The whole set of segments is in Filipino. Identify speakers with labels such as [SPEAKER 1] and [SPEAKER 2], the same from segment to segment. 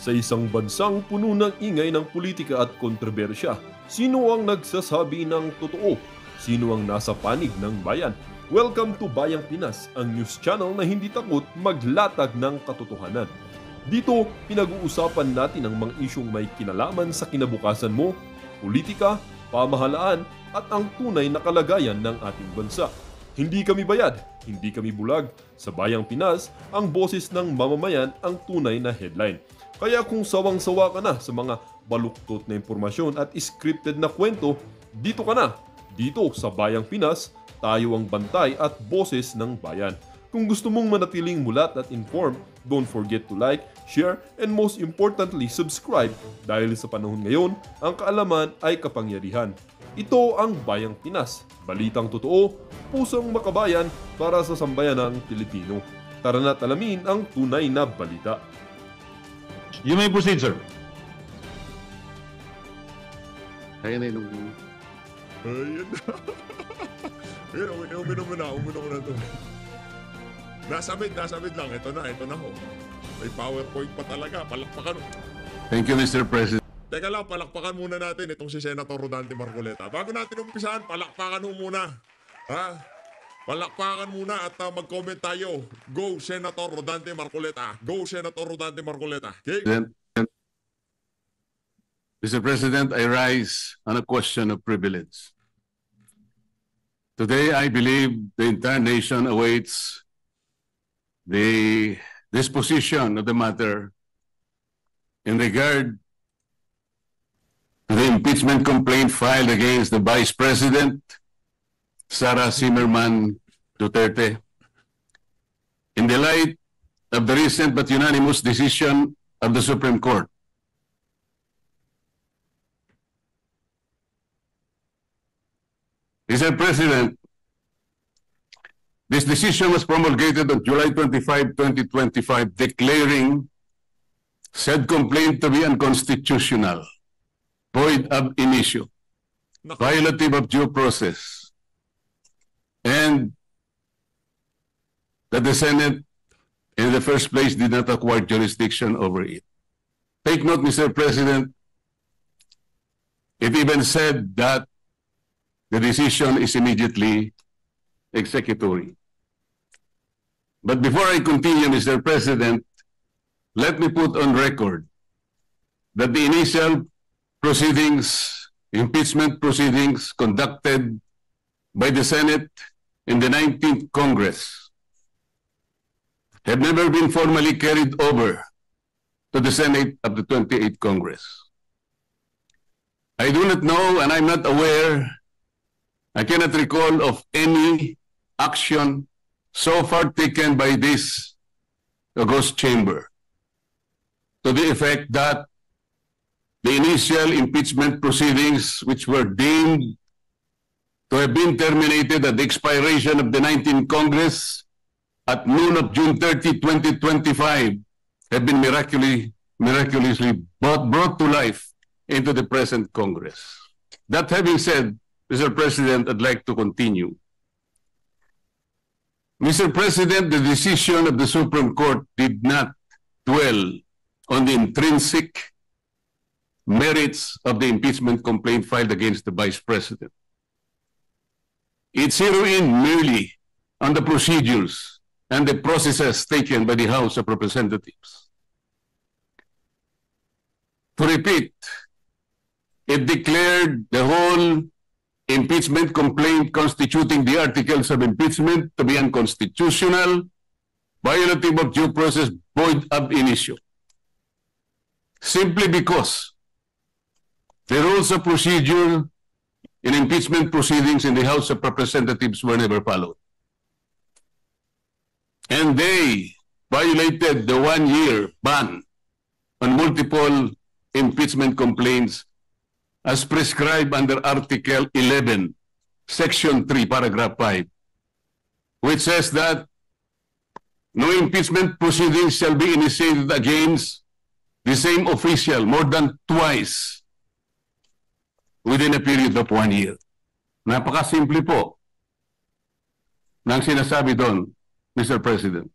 [SPEAKER 1] Sa isang bansang puno ng ingay ng politika at kontrobersya, sino ang nagsasabi ng totoo? Sino ang nasa panig ng bayan? Welcome to Bayang Pinas, ang news channel na hindi takot maglatag ng katotohanan. Dito, pinag-uusapan natin ang mga isyong may kinalaman sa kinabukasan mo, politika, pamahalaan at ang tunay na kalagayan ng ating bansa. Hindi kami bayad, hindi kami bulag. Sa Bayang Pinas, ang boses ng mamamayan ang tunay na headline. Kaya kung sawang-sawa ka na sa mga baluktot na impormasyon at scripted na kwento, dito ka na. Dito sa Bayang Pinas, tayo ang bantay at boses ng bayan. Kung gusto mong manatiling mulat at informed, don't forget to like, share, and most importantly, subscribe dahil sa panahon ngayon, ang kaalaman ay kapangyarihan. Ito ang Bayang Pinas, balitang totoo, pusong makabayan para sa sambayanang Pilipino. Tara na't alamin ang tunay na balita.
[SPEAKER 2] You may proceed, sir.
[SPEAKER 3] Kaya na yung...
[SPEAKER 4] Ayan na. Uminom mo na ito. Nasabit lang. Ito na ho. May PowerPoint pa talaga. Palakpakan.
[SPEAKER 3] Thank you, Mr. President.
[SPEAKER 4] Teka lang, palakpakan muna natin itong si Senator Rodante Marcoleta. Bago natin umpisahan, palakpakan ho muna. Ha? Palakpakan muna at mag-comment tayo. Go, Senator Rodante Marcoleta. Go, Senator Rodante Marcoleta. Okay?
[SPEAKER 3] Mr. President, I rise on a question of privilege. Today, I believe the entire nation awaits the disposition of the matter in regard to the impeachment complaint filed against the Vice President, Sara Zimmerman Duterte, in the light of the recent but unanimous decision of the Supreme Court. Mr. President, this decision was promulgated on July 25, 2025, declaring said complaint to be unconstitutional, void ab initio, violative of due process, and that the Senate in the first place did not acquire jurisdiction over it. Take note, Mr. President, it even said that the decision is immediately executory. But before I continue, Mr. President, let me put on record that the initial proceedings, impeachment proceedings conducted by the Senate in the 19th Congress have never been formally carried over to the Senate of the 28th Congress. I do not know and I'm not aware, I cannot recall of any action so far taken by this august chamber to the effect that the initial impeachment proceedings, which were deemed to have been terminated at the expiration of the 19th Congress at noon of June 30, 2025, have been miraculously brought to life into the present Congress. That having said, Mr. President, I'd like to continue. Mr. President, the decision of the Supreme Court did not dwell on the intrinsic merits of the impeachment complaint filed against the Vice President. It zeroed in merely on the procedures and the processes taken by the House of Representatives. To repeat, it declared the whole impeachment complaint constituting the articles of impeachment to be unconstitutional, violative of due process, void ab initio. Simply because the rules of procedure in impeachment proceedings in the House of Representatives were never followed. And they violated the one-year ban on multiple impeachment complaints as prescribed under Article 11, Section 3, Paragraph 5, which says that no impeachment proceedings shall be initiated against the same official more than twice within a period of 1 year. Napakasimple po ng sinasabi doon, Mr. President.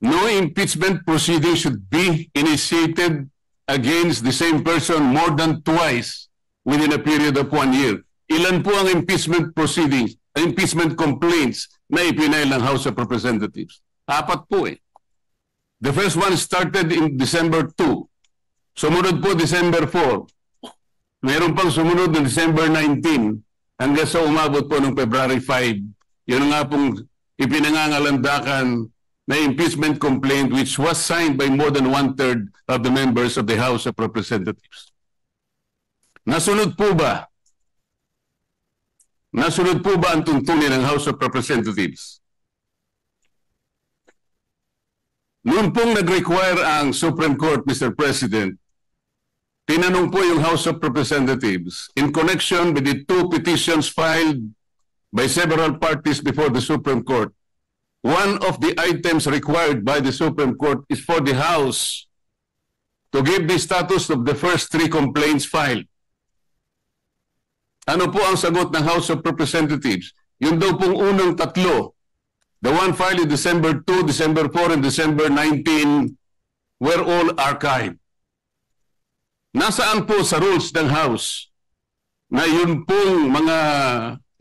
[SPEAKER 3] no impeachment proceeding should be initiated against the same person more than twice within a period of 1 year. Ilan po ang impeachment proceedings, impeachment complaints na ipinail ng House of Representatives? 4 po eh. The first one started in December 2. Sumunod po December 4. Meron pang sumunod ng December 19 hanggang sa umabot po ng February 5. Yun nga pong ipinangangalandakan na impeachment complaint which was signed by more than 1/3 of the members of the House of Representatives. Nasunod po ba? Nasunod po ba ang tuntunin ng House of Representatives? Noon pong nag-require ang Supreme Court, Mr. President, tinanong po yung House of Representatives in connection with the 2 petitions filed by several parties before the Supreme Court. One of the items required by the Supreme Court is for the House to give the status of the first 3 complaints filed. Ano po ang sagot ng House of Representatives? Yung daw pong unang 3, the one filed in December 2, December 4, and December 19 were all archived. Nasaan po sa rules ng House na yun pong mga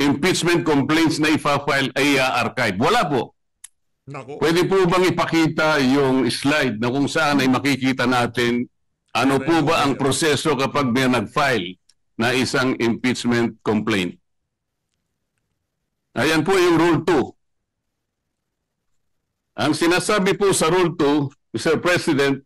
[SPEAKER 3] impeachment complaints na ipa-file ay archive? Wala po.
[SPEAKER 4] Nako.
[SPEAKER 3] Pwede po bang ipakita yung slide na kung saan ay makikita natin ano po ba ang proseso kapag may nag-file na isang impeachment complaint? Ayan po yung Rule 2. Ang sinasabi po sa Rule 2, Mr. President,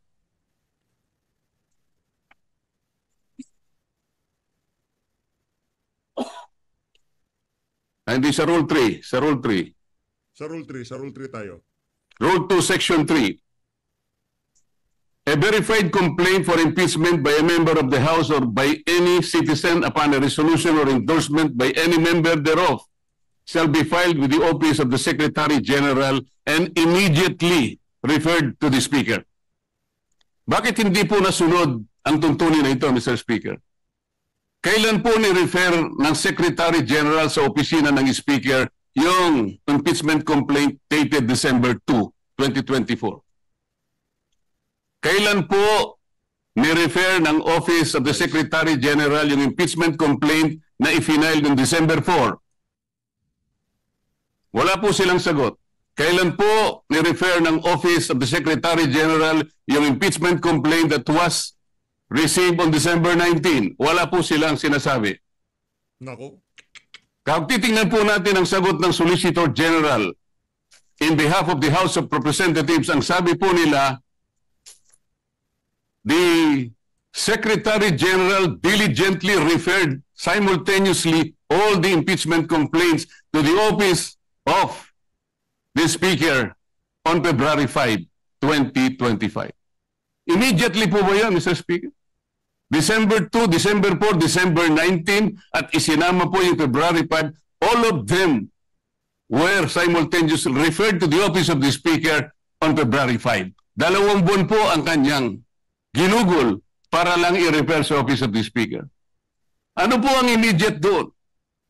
[SPEAKER 3] hindi sa Rule 3, sa Rule 3.
[SPEAKER 4] Sa Rule 3 tayo.
[SPEAKER 3] Rule 2, Section 3. A verified complaint for impeachment by a member of the House or by any citizen upon a resolution or endorsement by any member thereof shall be filed with the office of the Secretary General and immediately referred to the Speaker. Bakit hindi po nasunod ang tuntunin na ito, Mr. Speaker? Kailan po ni-refer ng Secretary General sa opisina ng Speaker yung impeachment complaint dated December 2, 2024? Kailan po ni-refer ng Office of the Secretary General yung impeachment complaint na i-file noong December 4? Wala po silang sagot. Kailan po ni-refer ng Office of the Secretary General yung impeachment complaint that was received on December 19? Wala po silang sinasabi.
[SPEAKER 4] Nako.
[SPEAKER 3] Kung titingnan po natin ang sagot ng Solicitor General in behalf of the House of Representatives, ang sabi po nila, the Secretary General diligently referred simultaneously all the impeachment complaints to the office of the Speaker on February 5, 2025. Immediately po ba yan, Mr. Speaker? December 2, December 4, December 19, at isinama po yung February 5, all of them were simultaneously referred to the office of the Speaker on February 5. 2 buwan po ang kanyang ginugol para lang i-refer sa office of the Speaker. Ano po ang immediate doon?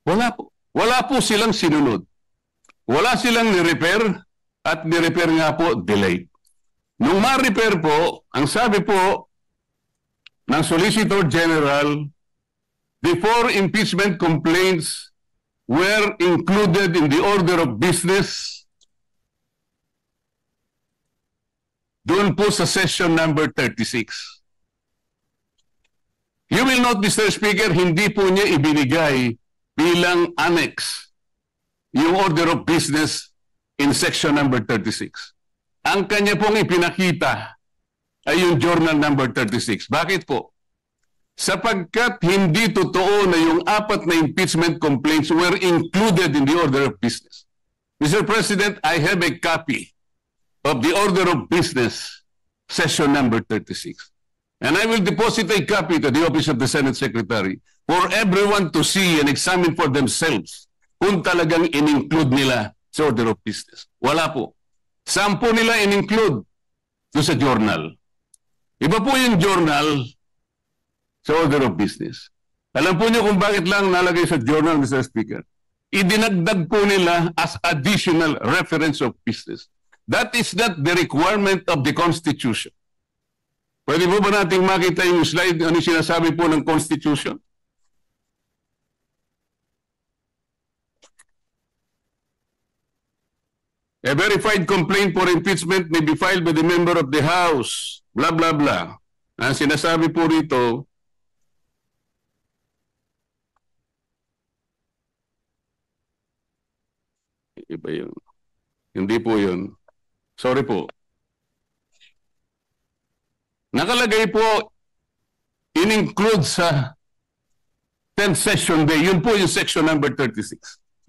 [SPEAKER 3] Wala po. Wala po silang sinunod. Wala silang ni-refer at ni-refer nga po delayed. Nung ma-refer po, ang sabi po ng Solicitor General, the 4 impeachment complaints were included in the order of business doon po sa session number 36. You will note, Mr. Speaker, hindi po niya ibinigay bilang annex yung order of business in section number 36. Ang kanya pong ipinakita ay yung journal number 36. Bakit po? Sapagkat hindi totoo na yung 4 na impeachment complaints were included in the order of business. Mr. President, I have a copy of the order of business session number 36. And I will deposit a copy to the office of the Senate Secretary for everyone to see and examine for themselves kung talagang in-include nila sa order of business. Wala po. Saan po nila in-include? Doon sa journal. Iba po yung journal sa order of business. Alam po niyo kung bakit lang nalagay sa journal, Mr. Speaker? Idinagdag po nila as additional reference of business. That is not the requirement of the Constitution. Pwede po ba nating makita yung slide, ano sinasabi po ng Constitution? A verified complaint for impeachment may be filed by the member of the House, blah, blah, blah. Ang sinasabi po rito, iba yun. Hindi po yun. Sorry po. Nakalagay po, in-include sa 10th session day. Yun po yung section number 36.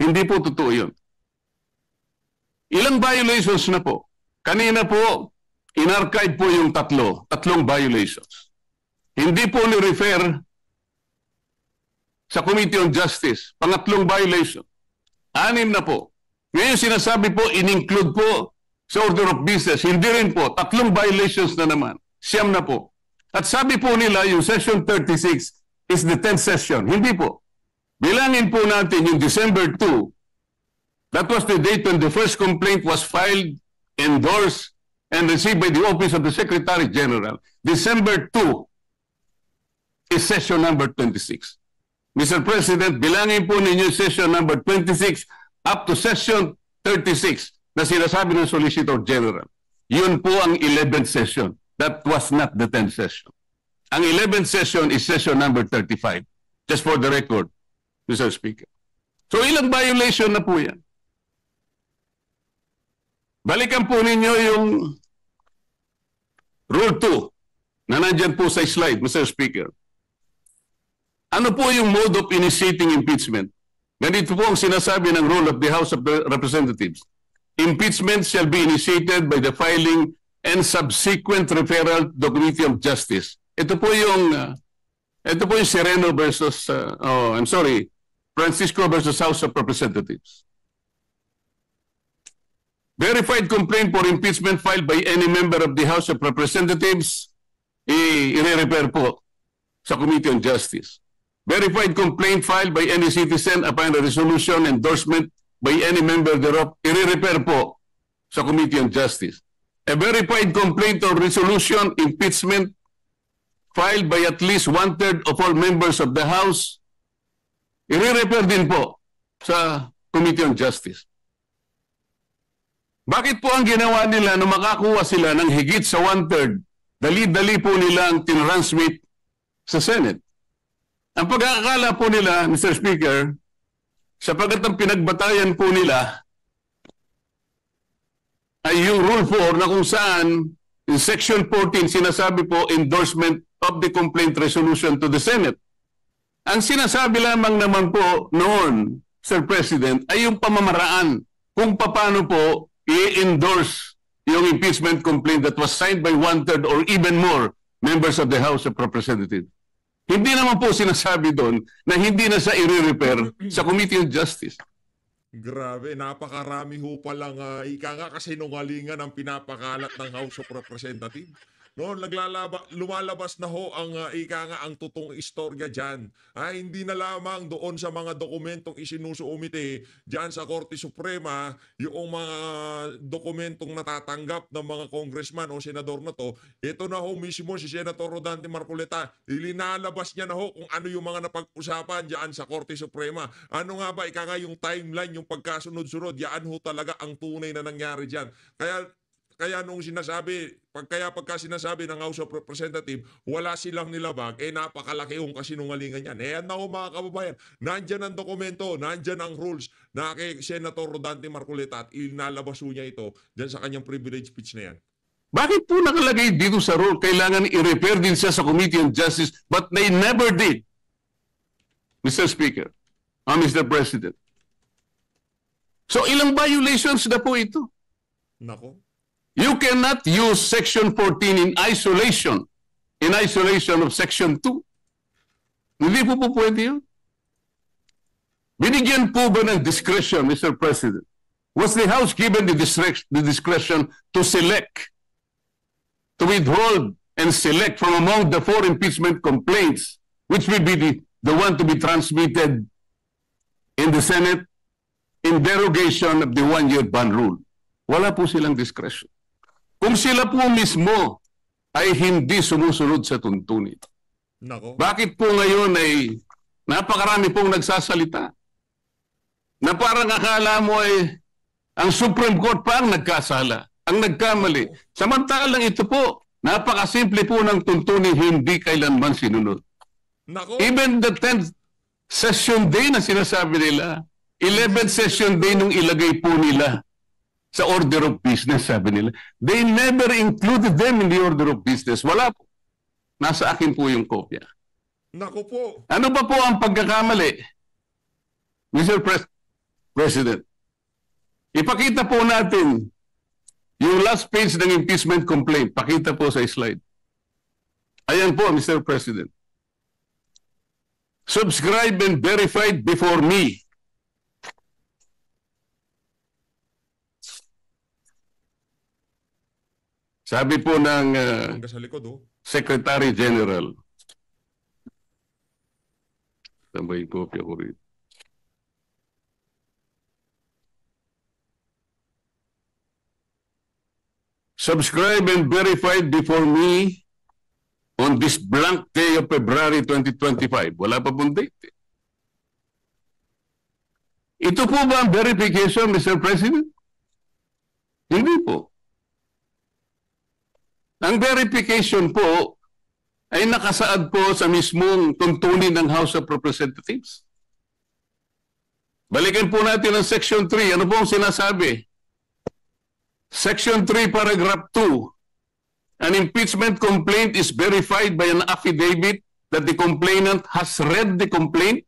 [SPEAKER 3] Hindi po totoo yun. Ilang violations na po? Kanina po, in-archive po yung tatlong violations. Hindi po ni-refer sa Committee on Justice. Pangatlong violation. 6 na po. Ngayon sinasabi po, in-include po sa order of business. Hindi rin po. 3 violations na naman. 9 na po. At sabi po nila, yung session 36 is the 10th session. Hindi po. Bilangin po natin yung December 2. That was the date when the first complaint was filed, endorsed, and received by the Office of the Secretary General. December 2 is session number 26. Mr. President, bilangin po ninyo session number 26 up to session 36 na sinasabi ng Solicitor General. Yun po ang 11th session. That was not the 10th session. Ang 11th session is session number 35. Just for the record, Mr. Speaker. So ilang violation na po yan? Balikan po ninyo yung Rule 2 na nandyan po sa slide, Mr. Speaker. Ano po yung mode of initiating impeachment? Ganito po ang sinasabi ng rule of the House of Representatives. Impeachment shall be initiated by the filing and subsequent referral to the Committee of Justice. Ito po yung Sereno versus, Francisco versus House of Representatives. Verified complaint for impeachment filed by any member of the House of Representatives, i-refer po sa Committee on Justice. Verified complaint filed by any citizen upon a resolution endorsement by any member thereof, i-refer po sa Committee on Justice. A verified complaint or resolution impeachment filed by at least 1/3 of all members of the House, i-refer din po sa Committee on Justice. Bakit po ang ginawa nila na makakuha sila ng higit sa 1/3, dali-dali po nilang tinransmit sa Senate? Ang pag-aakala po nila, Mr. Speaker, sapagat ang pinagbatayan po nila ay yung Rule 4 na kung saan in Section 14 sinasabi po endorsement of the complaint resolution to the Senate. Ang sinasabi lamang naman po noon, Sir President, ay yung pamamaraan kung paano po i-endorse yung impeachment complaint that was signed by 1/3 or even more members of the House of Representatives. Hindi naman po sinasabi doon na hindi na sa i-refer sa Committee on Justice.
[SPEAKER 4] Grabe, napakarami ho palang ika nga kasinungalingan ang pinapakalat ng House of Representatives. Noon lumalabas na ho ang ika nga ang totoong istorya diyan. Hindi na lamang doon sa mga dokumentong isinusuumite diyan sa Korte Suprema, yung mga dokumentong natatanggap ng mga congressman o senador na to. Ito na ho mismo si Senator Rodante Marcoleta. Ilinalabas niya na ho kung ano yung mga napag-usapan diyan sa Korte Suprema. Ano nga ba ika nga yung timeline, yung pagkasunod-sunod, yan ho talaga ang tunay na nangyari diyan. Kaya nung sinasabi, pagka sinasabi ng House of Representatives, wala silang nilabag, napakalaki yung kasinungalingan yan. Yan na ho mga kababayan, nandyan ang dokumento, nandyan ang rules na kay Senator Rodante Marcoleta at inalabas niya ito dyan sa kanyang privilege speech na yan.
[SPEAKER 3] Bakit po nakalagay dito sa rule, kailangan i-refer din siya sa Committee on Justice, but they never did, Mr. Speaker, Mr. President. So ilang violations na po ito?
[SPEAKER 4] Nako.
[SPEAKER 3] You cannot use Section 14 in isolation of Section 2. Hindi po pwede yun. Binigyan po ba ng discretion, Mr. President? Was the House given the discretion to select, to withhold and select from among the 4 impeachment complaints, which will be the one to be transmitted in the Senate in derogation of the 1-year ban rule? Wala po silang discretion. Kung sila po mismo ay hindi sumusunod sa tuntunin,
[SPEAKER 4] Nako.
[SPEAKER 3] bakit po ngayon ay napakarami pong nagsasalita na parang akala mo ay ang Supreme Court pa ang nagkasala, ang nagkamali. Samantalang ito po, napakasimple po ng tuntunin, hindi kailanman sinunod.
[SPEAKER 4] Nako.
[SPEAKER 3] Even the 10th session day na sinasabi nila, 11th session day nung ilagay po nila sa order of business, sabi nila, they never included them in the order of business. Wala po. Nasa akin po yung kopya.
[SPEAKER 4] Nako po.
[SPEAKER 3] Ano ba po ang pagkakamali? Mr. President, ipakita po natin yung last page ng impeachment complaint. Pakita po sa slide. Ayan po, Mr. President. Subscribed and verified before me. Sabi po ng
[SPEAKER 4] Hanggang sa likod, oh.
[SPEAKER 3] Secretary General. Tambay kopya ko rin. Subscribed and verified before me on this blank day of February 2025. Wala pa pong date. Ito po ba ang verification, Mr. President? Hindi po. Ang verification po ay nakasaad po sa mismong tuntunin ng House of Representatives. Balikan po natin ang Section 3. Ano po ang sinasabi? Section 3, Paragraph 2. An impeachment complaint is verified by an affidavit that the complainant has read the complaint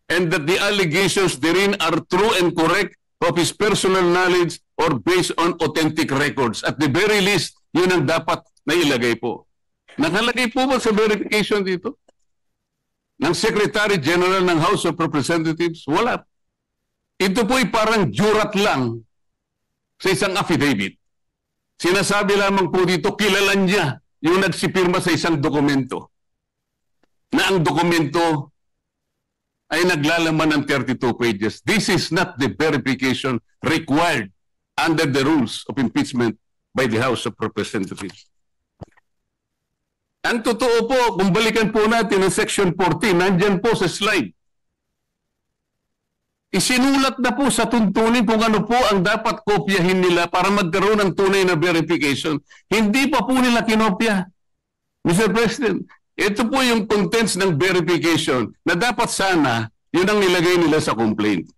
[SPEAKER 3] and that the allegations therein are true and correct of his personal knowledge or based on authentic records. At the very least, yun ang dapat na ilagay po. Nakalagay po ba sa verification dito? Ng Secretary General ng House of Representatives? Wala. Ito po ay parang jurat lang sa isang affidavit. Sinasabi lamang po dito, kilala niya yung nagsipirma sa isang dokumento. Na ang dokumento ay naglalaman ng 32 pages. This is not the verification required under the rules of impeachment by the House of Representatives. Ang totoo po, kung balikan po natin ang Section 14, nandyan po sa slide. Isinulat na po sa tuntunin kung ano po ang dapat kopyahin nila para magkaroon ng tunay na verification. Hindi pa po nila kinopya. Mr. President, ito po yung contents ng verification na dapat sana yun ang nilagay nila sa complaint.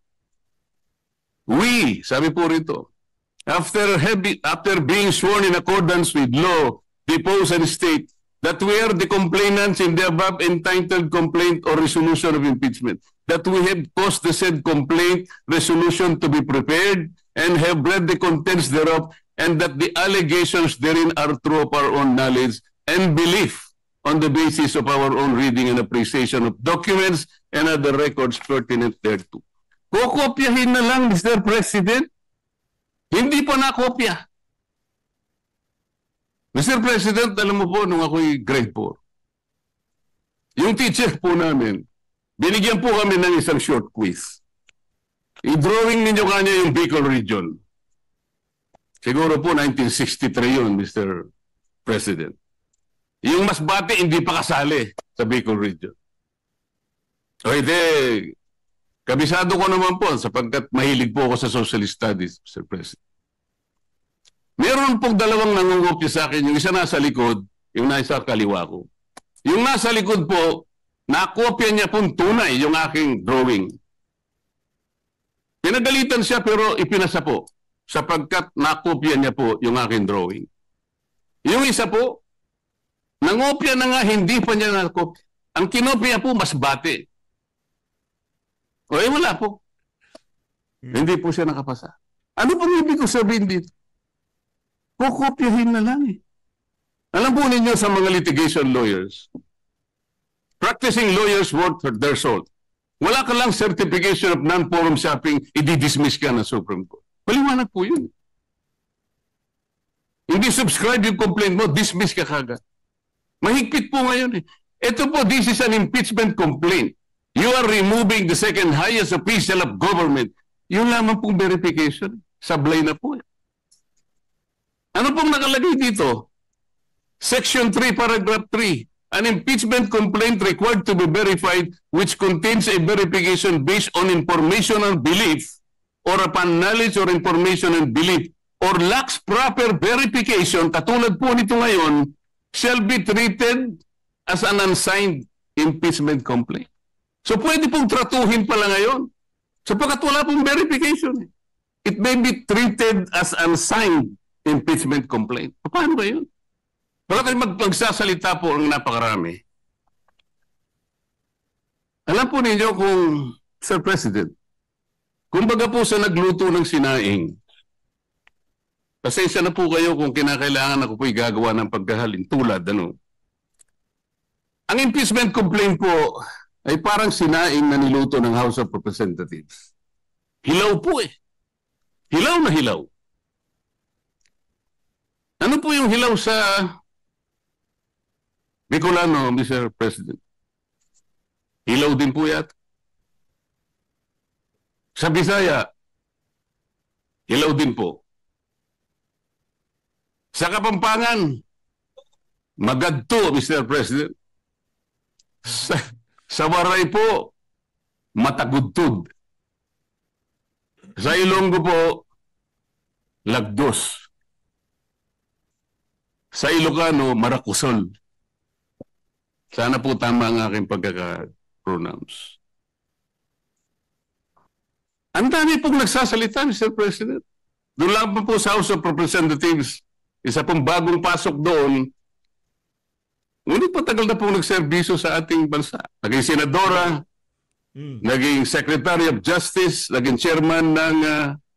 [SPEAKER 3] We, sabi po rito, after being sworn in accordance with law, depose and state that we are the complainants in the above entitled complaint or resolution of impeachment, that we have caused the said complaint resolution to be prepared and have read the contents thereof, and that the allegations therein are true of our own knowledge and belief on the basis of our own reading and appreciation of documents and other records pertinent thereto. Kokopyahin na lang, Mr. President. Hindi pa nakopya. Mr. President, alam mo po, nung ako'y grade 4, yung teacher po namin, binigyan po kami ng isang short quiz. I-drawing ninyo kanya yung Bicol region. Siguro po 1963 yun, Mr. President. Yung Masbate, hindi pa kasali sa Bicol region. O hindi, kabisado ko naman po sapagkat mahilig po ako sa social studies, Mr. President. Meron pong dalawang nangungopya sa akin. Yung isa nasa likod, yung nasa kaliwa ko. Yung nasa likod po, nakopya niya pong tunay yung aking drawing. Pinagalitan siya pero ipinasa po sapagkat nakopya niya po yung aking drawing. Yung isa po, nangopya na nga, hindi pa niya nakopya. Ang kinopya po, Masbate. O wala po. Hindi po siya nakapasa. Ano pong ibig ko sabihin dito? Kukopyahin na lang eh. Alam po ninyo sa mga litigation lawyers, practicing lawyers work for their salt. Wala ka lang certification of non-forum shopping, i-dismiss ka ng Supreme Court. Paliwanag po yun. Hindi subscribe yung complaint mo, dismiss ka kagad. Mahigpit po ngayon eh. Ito po, this is an impeachment complaint. You are removing the second highest official of government. Yung lamang pong verification, sablay na po eh. Ano pong nakalagay dito? Section 3, paragraph 3. An impeachment complaint required to be verified which contains a verification based on informational belief or upon knowledge or information and belief or lacks proper verification, katulad po nito ngayon, shall be treated as an unsigned impeachment complaint. So pwede pong tratuhin pala ngayon. Sapagkat wala pong verification. It may be treated as unsigned impeachment complaint. Paano ba yun? Bakit magsasalita po ang napakarami? Alam po ninyo kung, Sir President, kumbaga po sa nagluto ng sinaing, pasensya na po kayo kung kinakailangan ako po'y gagawa ng pagkahalin tulad, ano? Ang impeachment complaint po ay parang sinaing na niluto ng House of Representatives. Hilaw po eh. Hilaw na hilaw. Ano po yung hilaw sa Bicolano, Mr. President? Hilaw din po yata. Sa Bisaya, hilaw din po. Sa Kapampangan, magadto, Mr. President. Sa Waray po, matagudtod. Sa Ilonggo po, lagdos. Sa Ilocano, marakusol. Sana po tama ang aking pagkaka-pronounce. Ang dami pong nagsasalita, Mr. President. Doon lang po sa House of Representatives, isa pong bagong pasok doon, ngunit patagal na pong nagserbisyo sa ating bansa. Naging senadora, naging Secretary of Justice, naging chairman ng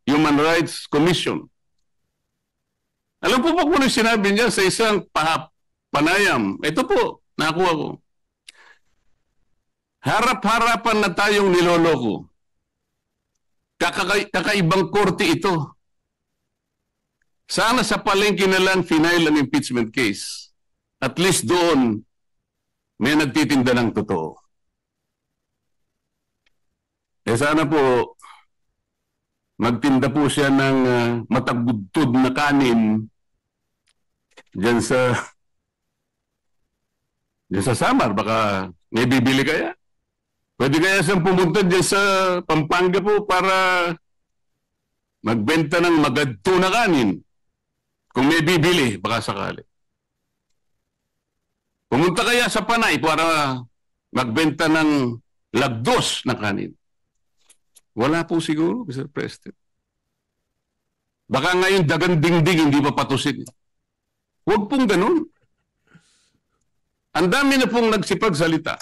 [SPEAKER 3] Human Rights Commission. Alam po ba kung ano sinabi niya sa isang panayam? Ito po, nakuha ko. Harap-harapan na tayong niloloko. Kakaibang korte ito. Sana sa palengke na lang final ang impeachment case. At least doon, may nagtitinda ng totoo. Sana po, magtinda po siya ng matagudtod na kanin dyan sa Samar. Baka may bibili kaya. Pwede kaya siyang pumunta dyan sa Pampanga po para magbenta ng magadto na kanin. Kung may bibili, baka sakali. Pumunta kaya sa Panay para magbenta ng lagdos na kanin. Wala po siguro, Mr. President. Baka ngayon dagang dingding, hindi pa patusin. Huwag pong ganun. Ang dami na pong nagsipagsalita.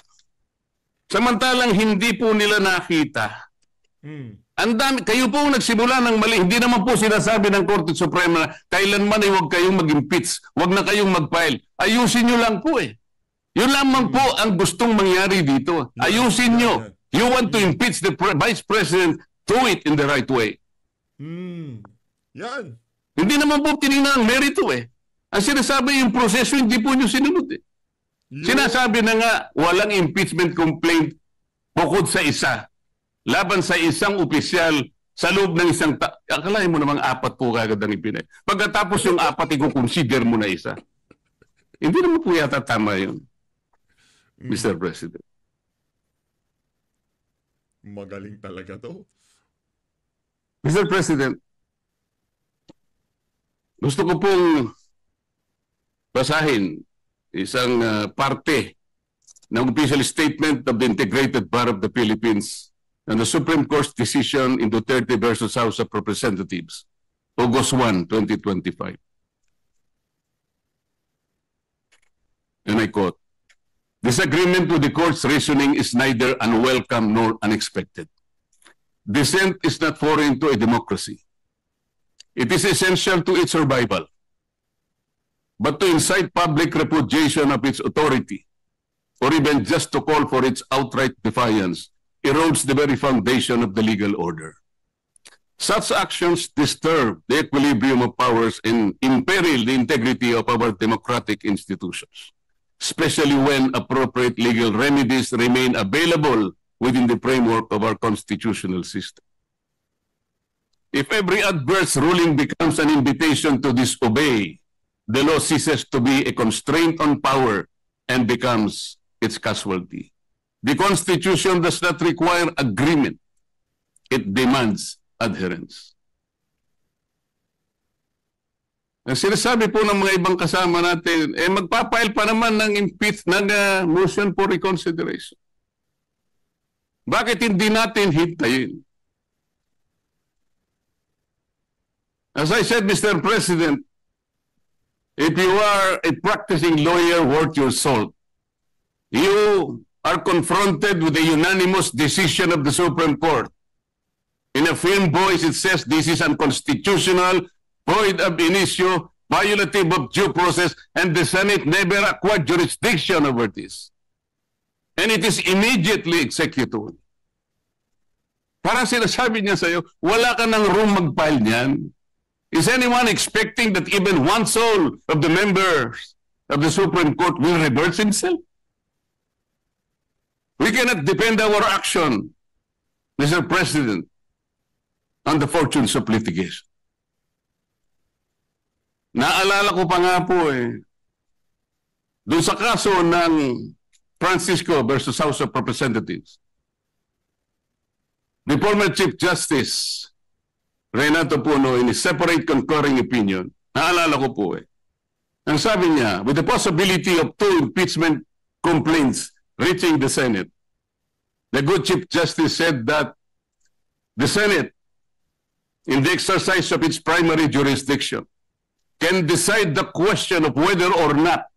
[SPEAKER 3] Samantalang hindi po nila nakita. Ang dami, kayo po nagsimula ng mali. Hindi naman po sinasabi ng Korte Suprema na kailanman ay huwag kayong mag-impeach, huwag na kayong mag-file. Ayusin nyo lang po eh. Yun lamang po ang gustong mangyari dito. Ayusin nyo. You want to impeach the Vice President, do it in the right way.
[SPEAKER 4] Yan.
[SPEAKER 3] Hindi naman po tinignan ang merito eh. Ang sinasabi yung proseso, hindi po nyo sinunod eh. Sinasabi na nga, walang impeachment complaint bukod sa isa. Laban sa isang opisyal sa loob ng isang akalain mo namang apat po kagad ang ipinay. Pagkatapos yung apat, i-consider mo na isa. Hindi naman po yata tama yun, Mr. President.
[SPEAKER 4] Magaling talaga to.
[SPEAKER 3] Mr. President, gusto ko pong basahin isang parte ng official statement of the Integrated Bar of the Philippines and the Supreme Court's decision in Duterte versus House of Representatives, August 1, 2025. And I quote, "Disagreement with the court's reasoning is neither unwelcome nor unexpected. Dissent is not foreign to a democracy. It is essential to its survival. But to incite public repudiation of its authority, or even just to call for its outright defiance, erodes the very foundation of the legal order. Such actions disturb the equilibrium of powers and imperil the integrity of our democratic institutions, especially when appropriate legal remedies remain available within the framework of our constitutional system. If every adverse ruling becomes an invitation to disobey, the law ceases to be a constraint on power and becomes its casualty. The Constitution does not require agreement. It demands adherence. Ang sinasabi po ng mga ibang kasama natin, magpapile pa naman ng motion for reconsideration. Bakit hindi natin hintayin? As I said, Mr. President, if you are a practicing lawyer worth your salt, you are confronted with a unanimous decision of the Supreme Court. In a firm voice, it says this is unconstitutional, void ab initio, violative of due process, and the Senate never acquired jurisdiction over this. And it is immediately executed. Parang sinasabi niya sa'yo, wala ka ng room mag-file niyan. Is anyone expecting that even one soul of the members of the Supreme Court will reverse himself? We cannot depend our action, Mr. President, on the fortunes of litigation. Naalala ko pa nga po doon sa kaso ng Francisco versus House of Representatives, the former Chief Justice Renato Puno, in his separate concurring opinion, naalala ko po ang sabi niya, with the possibility of 2 impeachment complaints reaching the Senate, the good Chief Justice said that the Senate, in the exercise of its primary jurisdiction, can decide the question of whether or not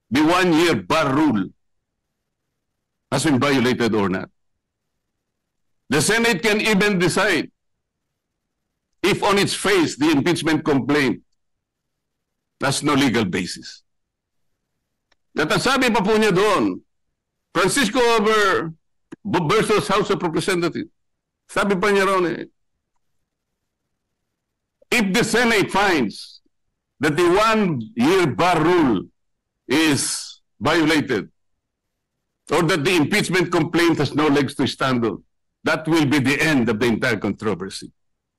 [SPEAKER 3] the 1-year bar rule has been violated or not. The Senate can even decide if on its face the impeachment complaint has no legal basis. Natasabi pa po niya doon, Francisco versus House of Representatives, sabi pa niya roon if the Senate finds that the 1-year bar rule is violated or that the impeachment complaint has no legs to stand on, that will be the end of the entire controversy.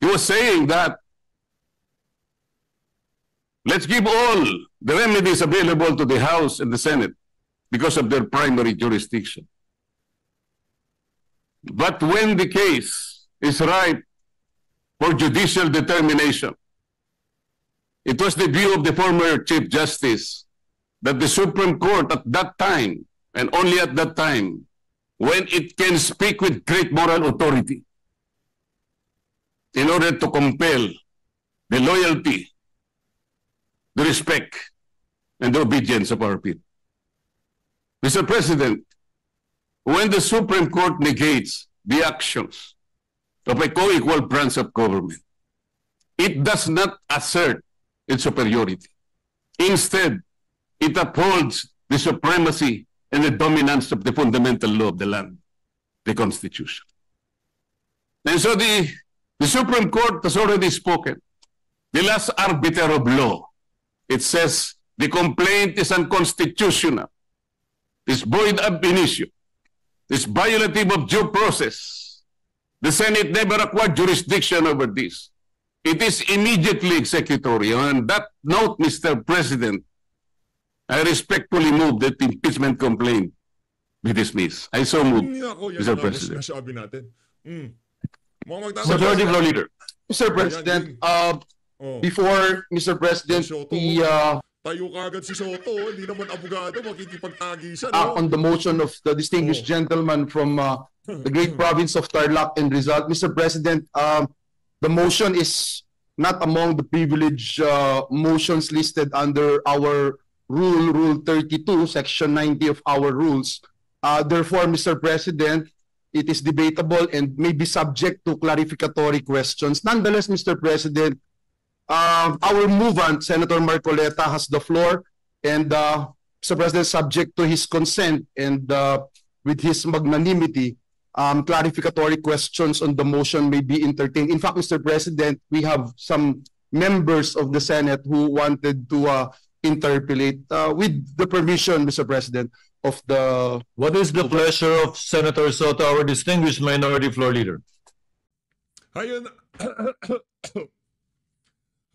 [SPEAKER 3] He was saying that let's give all the remedies available to the House and the Senate because of their primary jurisdiction. But when the case is ripe for judicial determination, it was the view of the former Chief Justice that the Supreme Court at that time, and only at that time, when it can speak with great moral authority, in order to compel the loyalty, the respect, and the obedience of our people. Mr. President, when the Supreme Court negates the actions of a co-equal branch of government, it does not assert its superiority. Instead, it upholds the supremacy and the dominance of the fundamental law of the land, the Constitution. And so the Supreme Court has already spoken. The last arbiter of law, it says the complaint is unconstitutional, is void ab initio, is violative of due process. The Senate never acquired jurisdiction over this. It is immediately executory. On that note, Mr. President, I respectfully move that the impeachment complaint be dismissed. I so move, Mr. President.
[SPEAKER 4] Sinasabi natin.
[SPEAKER 2] Majority Floor Leader.
[SPEAKER 5] Mr. President, before Mr. President, we
[SPEAKER 4] tayo kagad si Soto, hindi naman abogado, makikipagtagisan.
[SPEAKER 5] on the motion of the distinguished gentleman from the great province of Tarlac and Rizal. Mr. President, the motion is not among the privilege motions listed under our Rule 32, Section 90 of our rules. Therefore, Mr. President, it is debatable and may be subject to clarificatory questions. Nonetheless, Mr. President, our movant, Senator Marcoleta, has the floor, and Mr. President, subject to his consent and with his magnanimity, clarificatory questions on the motion may be entertained. In fact, Mr. President, we have some members of the Senate who wanted to interpolate with the permission, Mr. President, of the...
[SPEAKER 2] What is the pleasure of Senator Soto, our distinguished Minority Floor Leader?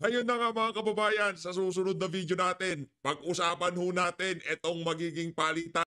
[SPEAKER 4] Ayun na nga mga kababayan, sa susunod na video natin, pag-usapan ho natin itong magiging palitan